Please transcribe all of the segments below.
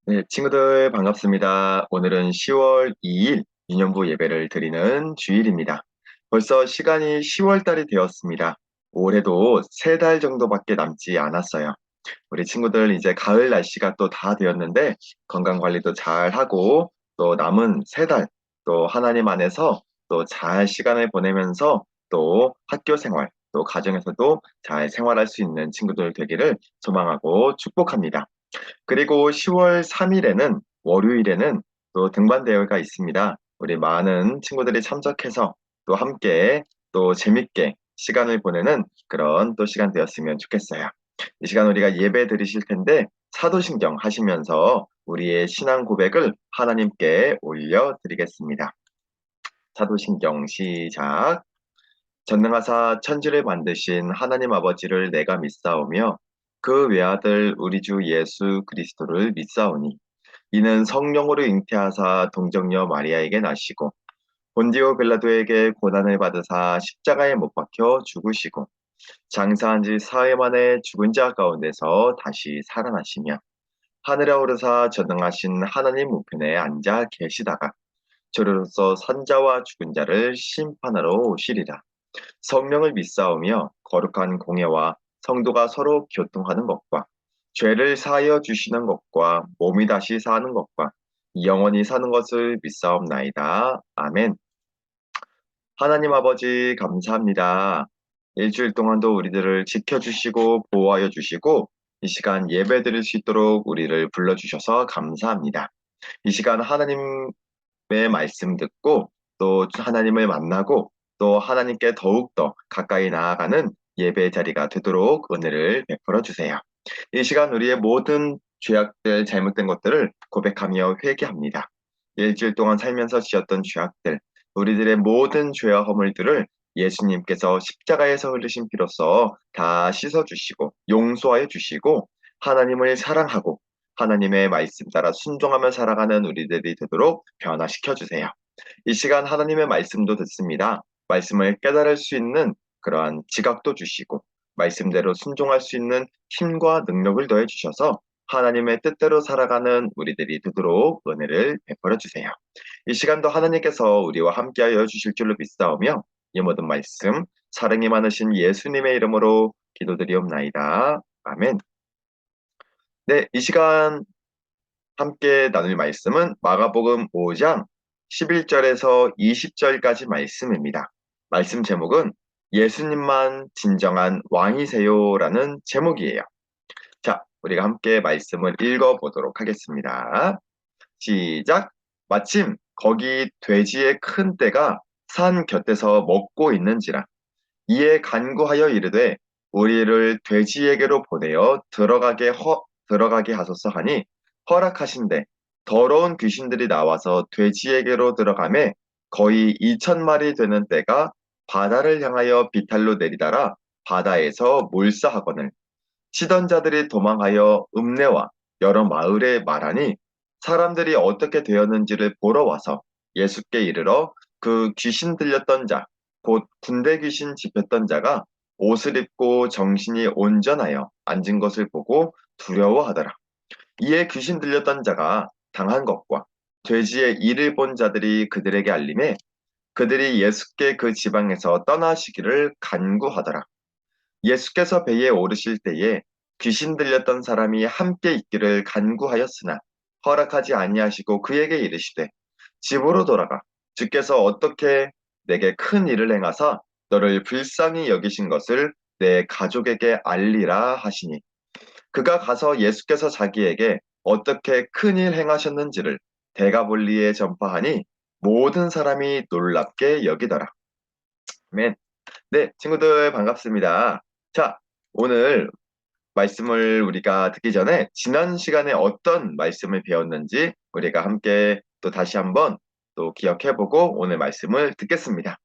네, 친구들 반갑습니다. 오늘은 10월 2일 유년부 예배를 드리는 주일입니다. 벌써 시간이 10월 달이 되었습니다. 올해도 3달 정도밖에 남지 않았어요. 우리 친구들 이제 가을 날씨가 또 다 되었는데 건강 관리도 잘 하고 또 남은 3달 또 하나님 안에서 또 잘 시간을 보내면서 또 학교 생활 또 가정에서도 잘 생활할 수 있는 친구들 되기를 소망하고 축복합니다. 그리고 10월 3일에는 월요일에는 또 등반 대회가 있습니다. 우리 많은 친구들이 참석해서 또 함께 또 재밌게 시간을 보내는 그런 또 시간 되었으면 좋겠어요. 이 시간 우리가 예배 드리실 텐데 사도신경 하시면서 우리의 신앙 고백을 하나님께 올려드리겠습니다. 사도신경 시작. 전능하사 천지를 만드신 하나님 아버지를 내가 믿사오며 그 외아들 우리 주 예수 그리스도를 믿사오니 이는 성령으로 잉태하사 동정녀 마리아에게 나시고 본디오 빌라도에게 고난을 받으사 십자가에 못 박혀 죽으시고 장사한 지 사흘 만에 죽은 자 가운데서 다시 살아나시며 하늘에 오르사 전능하신 하나님 우편에 앉아 계시다가 저로서 산자와 죽은 자를 심판하러 오시리라. 성령을 믿사오며 거룩한 공예와 성도가 서로 교통하는 것과 죄를 사하여 주시는 것과 몸이 다시 사는 것과 영원히 사는 것을 믿사옵나이다. 아멘. 하나님 아버지 감사합니다. 일주일 동안도 우리들을 지켜주시고 보호하여 주시고 이 시간 예배 드릴 수 있도록 우리를 불러주셔서 감사합니다. 이 시간 하나님의 말씀 듣고 또 하나님을 만나고 또 하나님께 더욱더 가까이 나아가는 예배 자리가 되도록 은혜를 베풀어 주세요. 이 시간 우리의 모든 죄악들, 잘못된 것들을 고백하며 회개합니다. 일주일 동안 살면서 지었던 죄악들, 우리들의 모든 죄와 허물들을 예수님께서 십자가에서 흘리신 피로써 다 씻어주시고 용서하여 주시고 하나님을 사랑하고 하나님의 말씀 따라 순종하며 살아가는 우리들이 되도록 변화시켜 주세요. 이 시간 하나님의 말씀도 듣습니다. 말씀을 깨달을 수 있는 그러한 지각도 주시고 말씀대로 순종할 수 있는 힘과 능력을 더해 주셔서 하나님의 뜻대로 살아가는 우리들이 되도록 은혜를 베풀어 주세요. 이 시간도 하나님께서 우리와 함께하여 주실 줄로 믿사오며 이 모든 말씀 사랑이 많으신 예수님의 이름으로 기도드리옵나이다. 아멘. 네, 이 시간 함께 나눌 말씀은 마가복음 5장 11절에서 20절까지 말씀입니다. 말씀 제목은 예수님만 진정한 왕이세요라는 제목이에요. 자, 우리가 함께 말씀을 읽어보도록 하겠습니다. 시작! 마침 거기 돼지의 큰 떼가 산 곁에서 먹고 있는지라 이에 간구하여 이르되 우리를 돼지에게로 보내어 들어가게 하소서 하니 허락하신대 더러운 귀신들이 나와서 돼지에게로 들어가매 거의 2,000마리 되는 떼가 바다를 향하여 비탈로 내리다라 바다에서 몰사하거늘 치던 자들이 도망하여 읍내와 여러 마을에 말하니 사람들이 어떻게 되었는지를 보러 와서 예수께 이르러 그 귀신 들렸던 자, 곧 군대 귀신 집혔던 자가 옷을 입고 정신이 온전하여 앉은 것을 보고 두려워하더라. 이에 귀신 들렸던 자가 당한 것과 돼지의 일을 본 자들이 그들에게 알림해 그들이 예수께 그 지방에서 떠나시기를 간구하더라. 예수께서 배에 오르실 때에 귀신 들렸던 사람이 함께 있기를 간구하였으나 허락하지 아니하시고 그에게 이르시되 집으로 돌아가 주께서 어떻게 내게 큰 일을 행하사 너를 불쌍히 여기신 것을 내 가족에게 알리라 하시니 그가 가서 예수께서 자기에게 어떻게 큰 일 행하셨는지를 대가볼리에 전파하니 모든 사람이 놀랍게 여기더라. 아멘. 네, 친구들 반갑습니다. 자, 오늘 말씀을 우리가 듣기 전에 지난 시간에 어떤 말씀을 배웠는지 우리가 함께 또 다시 한번 또 기억해보고 오늘 말씀을 듣겠습니다.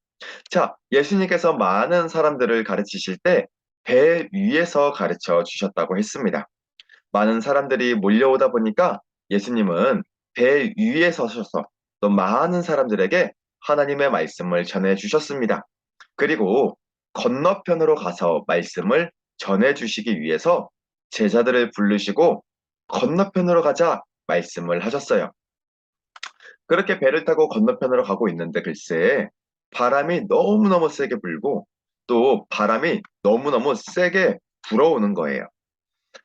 자, 예수님께서 많은 사람들을 가르치실 때 배 위에서 가르쳐 주셨다고 했습니다. 많은 사람들이 몰려오다 보니까 예수님은 배 위에 서셔서 또 많은 사람들에게 하나님의 말씀을 전해 주셨습니다. 그리고 건너편으로 가서 말씀을 전해 주시기 위해서 제자들을 부르시고 건너편으로 가자 말씀을 하셨어요. 그렇게 배를 타고 건너편으로 가고 있는데 글쎄 바람이 너무너무 세게 불고 또 바람이 너무너무 세게 불어오는 거예요.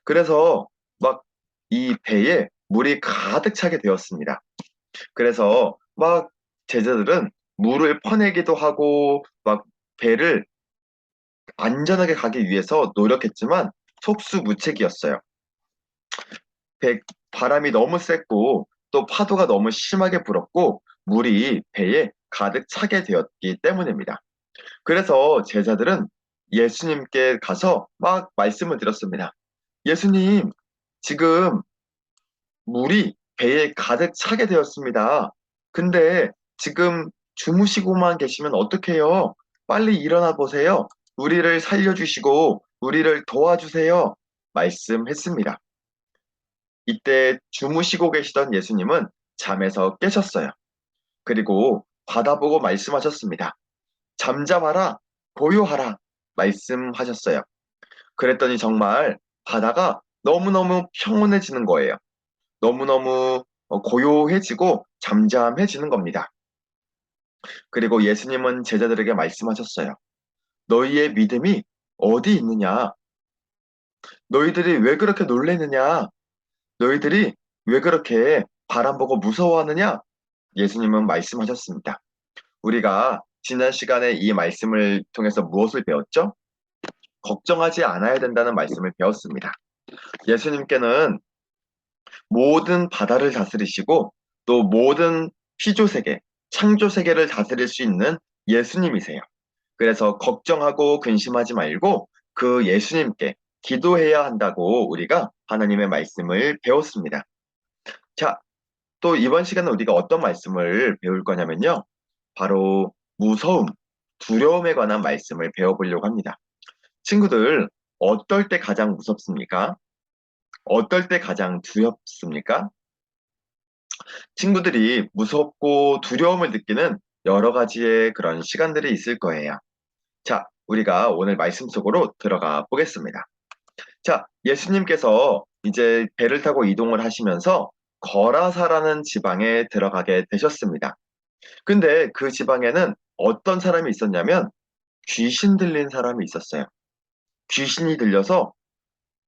그래서 막 이 배에 물이 가득 차게 되었습니다. 그래서 막 제자들은 물을 퍼내기도 하고 막 배를 안전하게 가기 위해서 노력했지만 속수무책이었어요. 배, 바람이 너무 셌고 또 파도가 너무 심하게 불었고 물이 배에 가득 차게 되었기 때문입니다. 그래서 제자들은 예수님께 가서 막 말씀을 드렸습니다. 예수님, 지금 물이 배에 가득 차게 되었습니다. 근데 지금 주무시고만 계시면 어떡해요? 빨리 일어나 보세요. 우리를 살려주시고 우리를 도와주세요. 말씀했습니다. 이때 주무시고 계시던 예수님은 잠에서 깨셨어요. 그리고 바다 보고 말씀하셨습니다. 잠잠하라, 고요하라 말씀하셨어요. 그랬더니 정말 바다가 너무너무 평온해지는 거예요. 너무너무 고요해지고 잠잠해지는 겁니다. 그리고 예수님은 제자들에게 말씀하셨어요. 너희의 믿음이 어디 있느냐? 너희들이 왜 그렇게 놀래느냐? 너희들이 왜 그렇게 바람 보고 무서워하느냐? 예수님은 말씀하셨습니다. 우리가 지난 시간에 이 말씀을 통해서 무엇을 배웠죠? 걱정하지 않아야 된다는 말씀을 배웠습니다. 예수님께는 모든 바다를 다스리시고 또 모든 피조세계, 창조세계를 다스릴 수 있는 예수님이세요. 그래서 걱정하고 근심하지 말고 그 예수님께 기도해야 한다고 우리가 하나님의 말씀을 배웠습니다. 자, 또 이번 시간에 우리가 어떤 말씀을 배울 거냐면요. 바로 무서움, 두려움에 관한 말씀을 배워보려고 합니다. 친구들, 어떨 때 가장 무섭습니까? 어떨 때 가장 두렵습니까? 친구들이 무섭고 두려움을 느끼는 여러 가지의 그런 시간들이 있을 거예요. 자, 우리가 오늘 말씀 속으로 들어가 보겠습니다. 자, 예수님께서 이제 배를 타고 이동을 하시면서 거라사라는 지방에 들어가게 되셨습니다. 근데 그 지방에는 어떤 사람이 있었냐면 귀신 들린 사람이 있었어요. 귀신이 들려서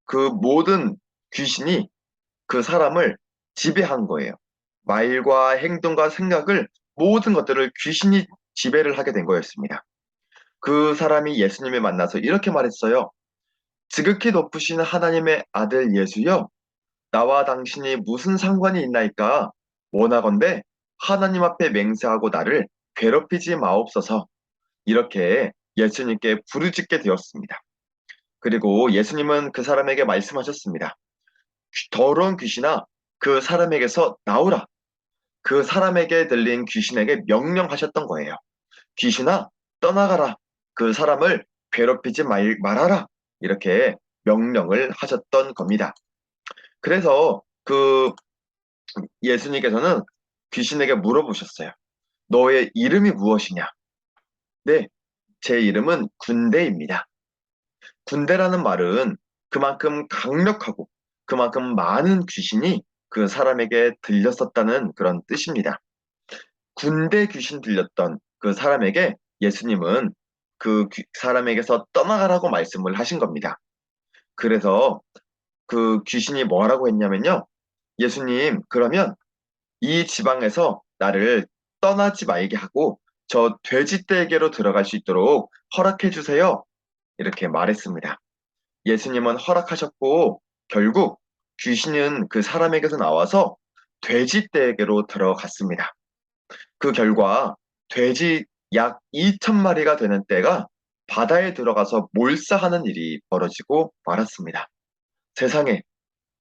그 모든 귀신이 그 사람을 지배한 거예요. 말과 행동과 생각을 모든 것들을 귀신이 지배를 하게 된 거였습니다. 그 사람이 예수님을 만나서 이렇게 말했어요. 지극히 높으신 하나님의 아들 예수여, 나와 당신이 무슨 상관이 있나이까? 원하건대 하나님 앞에 맹세하고 나를 괴롭히지 마옵소서. 이렇게 예수님께 부르짖게 되었습니다. 그리고 예수님은 그 사람에게 말씀하셨습니다. 더러운 귀신아, 그 사람에게서 나오라. 그 사람에게 들린 귀신에게 명령하셨던 거예요. 귀신아, 떠나가라. 그 사람을 괴롭히지 말아라. 이렇게 명령을 하셨던 겁니다. 그래서 그 예수님께서는 귀신에게 물어보셨어요. 너의 이름이 무엇이냐? 네, 제 이름은 군대입니다. 군대라는 말은 그만큼 강력하고 그만큼 많은 귀신이 그 사람에게 들렸었다는 그런 뜻입니다. 군대 귀신 들렸던 그 사람에게 예수님은 그 사람에게서 떠나가라고 말씀을 하신 겁니다. 그래서 그 귀신이 뭐라고 했냐면요. 예수님, 그러면 이 지방에서 나를 떠나지 말게 하고 저 돼지떼에게로 들어갈 수 있도록 허락해 주세요. 이렇게 말했습니다. 예수님은 허락하셨고 결국 귀신은 그 사람에게서 나와서 돼지떼에게로 들어갔습니다. 그 결과 돼지 약 2천 마리가 되는 떼가 바다에 들어가서 몰사하는 일이 벌어지고 말았습니다. 세상에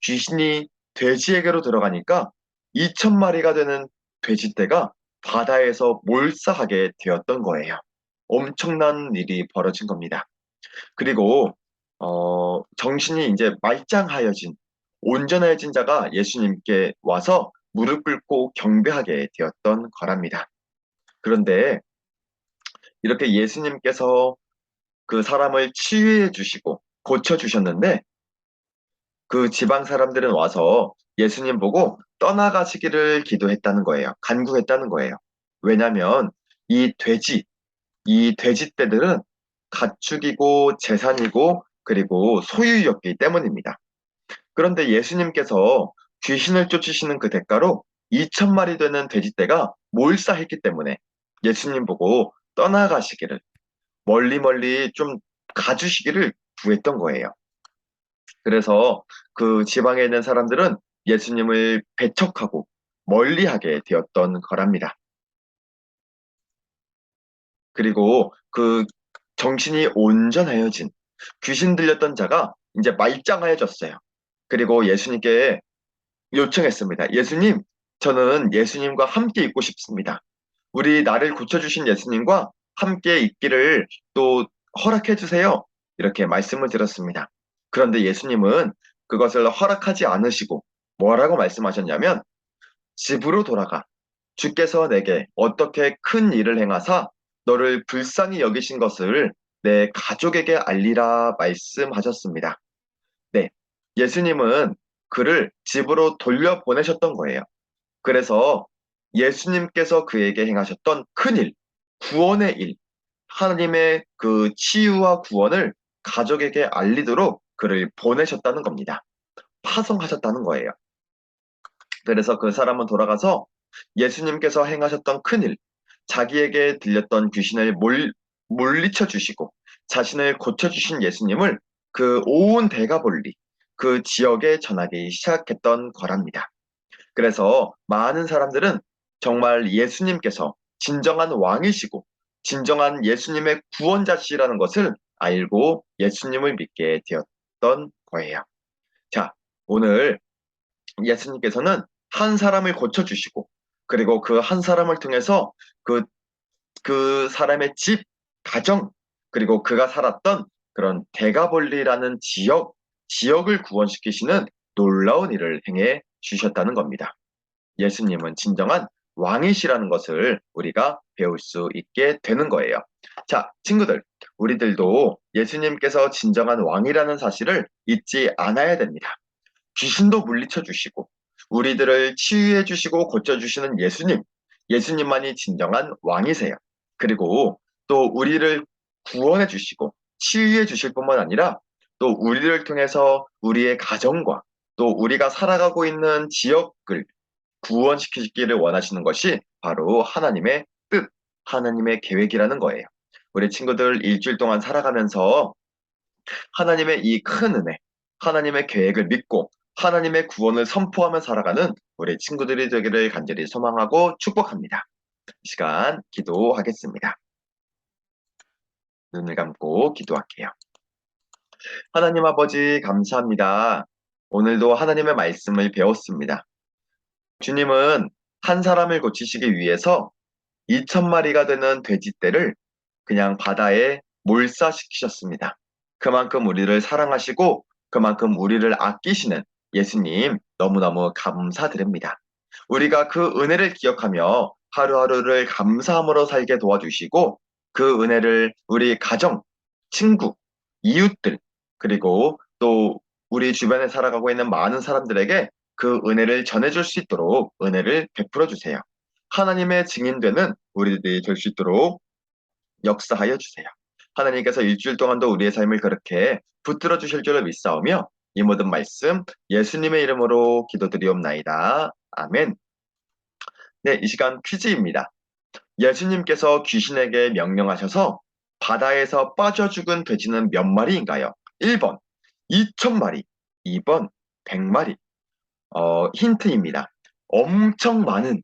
귀신이 돼지에게로 들어가니까 2천 마리가 되는 돼지떼가 바다에서 몰사하게 되었던 거예요. 엄청난 일이 벌어진 겁니다. 그리고 정신이 이제 말짱하여진 온전해진 자가 예수님께 와서 무릎 꿇고 경배하게 되었던 거랍니다. 그런데 이렇게 예수님께서 그 사람을 치유해 주시고 고쳐 주셨는데 그 지방 사람들은 와서 예수님 보고 떠나가시기를 기도했다는 거예요. 간구했다는 거예요. 왜냐하면 이 돼지, 이 돼지떼들은 가축이고 재산이고 그리고 소유였기 때문입니다. 그런데 예수님께서 귀신을 쫓으시는 그 대가로 2,000마리 되는 돼지떼가 몰사했기 때문에 예수님 보고 떠나가시기를 멀리 멀리 좀 가주시기를 구했던 거예요. 그래서 그 지방에 있는 사람들은 예수님을 배척하고 멀리하게 되었던 거랍니다. 그리고 그 정신이 온전하여진 귀신 들렸던 자가 이제 말짱하여졌어요. 그리고 예수님께 요청했습니다. 예수님, 저는 예수님과 함께 있고 싶습니다. 우리 나를 고쳐주신 예수님과 함께 있기를 또 허락해 주세요. 이렇게 말씀을 드렸습니다. 그런데 예수님은 그것을 허락하지 않으시고 뭐라고 말씀하셨냐면 집으로 돌아가. 주께서 내게 어떻게 큰 일을 행하사 너를 불쌍히 여기신 것을 내 가족에게 알리라 말씀하셨습니다. 네. 예수님은 그를 집으로 돌려보내셨던 거예요. 그래서 예수님께서 그에게 행하셨던 큰 일, 구원의 일, 하나님의 그 치유와 구원을 가족에게 알리도록 그를 보내셨다는 겁니다. 파송하셨다는 거예요. 그래서 그 사람은 돌아가서 예수님께서 행하셨던 큰일, 자기에게 들렸던 귀신을 물리쳐 주시고 자신을 고쳐주신 예수님을 그 온 대가볼리, 그 지역에 전하기 시작했던 거랍니다. 그래서 많은 사람들은 정말 예수님께서 진정한 왕이시고 진정한 예수님의 구원자시라는 것을 알고 예수님을 믿게 되었던 거예요. 자, 오늘 예수님께서는 한 사람을 고쳐주시고 그리고 그 한 사람을 통해서 그, 그 사람의 집, 가정, 그리고 그가 살았던 그런 대가볼리라는 지역을 구원시키시는 놀라운 일을 행해 주셨다는 겁니다. 예수님은 진정한 왕이시라는 것을 우리가 배울 수 있게 되는 거예요. 자, 친구들, 우리들도 예수님께서 진정한 왕이라는 사실을 잊지 않아야 됩니다. 귀신도 물리쳐 주시고 우리들을 치유해 주시고 고쳐 주시는 예수님, 예수님만이 진정한 왕이세요. 그리고 또 우리를 구원해 주시고 치유해 주실 뿐만 아니라 또 우리를 통해서 우리의 가정과 또 우리가 살아가고 있는 지역을 구원시키기를 원하시는 것이 바로 하나님의 뜻, 하나님의 계획이라는 거예요. 우리 친구들 일주일 동안 살아가면서 하나님의 이 큰 은혜, 하나님의 계획을 믿고 하나님의 구원을 선포하며 살아가는 우리 친구들이 되기를 간절히 소망하고 축복합니다. 이 시간 기도하겠습니다. 눈을 감고 기도할게요. 하나님 아버지 감사합니다. 오늘도 하나님의 말씀을 배웠습니다. 주님은 한 사람을 고치시기 위해서 2,000마리가 되는 돼지떼를 그냥 바다에 몰사시키셨습니다. 그만큼 우리를 사랑하시고 그만큼 우리를 아끼시는 예수님 너무너무 감사드립니다. 우리가 그 은혜를 기억하며 하루하루를 감사함으로 살게 도와주시고 그 은혜를 우리 가정, 친구, 이웃들, 그리고 또 우리 주변에 살아가고 있는 많은 사람들에게 그 은혜를 전해줄 수 있도록 은혜를 베풀어 주세요. 하나님의 증인되는 우리들이 될 수 있도록 역사하여 주세요. 하나님께서 일주일 동안도 우리의 삶을 그렇게 붙들어 주실 줄을 믿사오며 이 모든 말씀 예수님의 이름으로 기도드리옵나이다. 아멘. 네, 이 시간 퀴즈입니다. 예수님께서 귀신에게 명령하셔서 바다에서 빠져 죽은 돼지는 몇 마리인가요? 1번 2,000마리, 2번 100마리. 힌트입니다. 엄청 많은,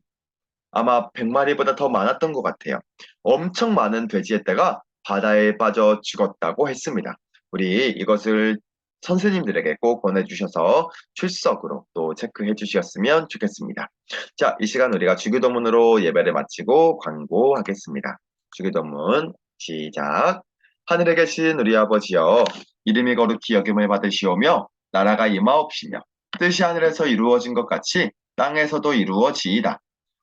아마 100마리보다 더 많았던 것 같아요. 엄청 많은 돼지의 떼가 바다에 빠져 죽었다고 했습니다. 우리 이것을 선생님들에게 꼭 보내주셔서 출석으로 또 체크해 주셨으면 좋겠습니다. 자, 이 시간 우리가 주기도문으로 예배를 마치고 광고하겠습니다. 주기도문 시작. 하늘에 계신 우리 아버지여, 이름이 거룩히 여김을 받으시오며 나라가 임하옵시며 뜻이 하늘에서 이루어진 것 같이 땅에서도 이루어지이다.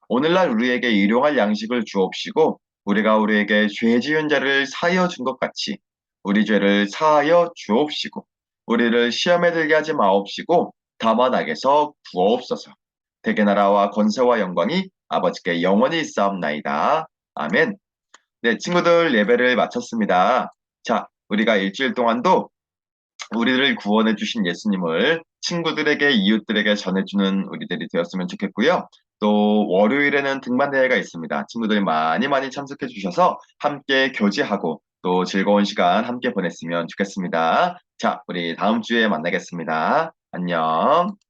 오늘날 우리에게 일용할 양식을 주옵시고 우리가 우리에게 죄 지은 자를 사하여 준 것 같이 우리 죄를 사하여 주옵시고 우리를 시험에 들게 하지 마옵시고 다만 악에서 구하옵소서. 대개 나라와 권세와 영광이 아버지께 영원히 있사옵나이다. 아멘. 네, 친구들 예배를 마쳤습니다. 자, 우리가 일주일 동안도 우리를 구원해 주신 예수님을 친구들에게, 이웃들에게 전해주는 우리들이 되었으면 좋겠고요. 또 월요일에는 등반대회가 있습니다. 친구들 많이 많이 참석해 주셔서 함께 교제하고 또 즐거운 시간 함께 보냈으면 좋겠습니다. 자, 우리 다음 주에 만나겠습니다. 안녕.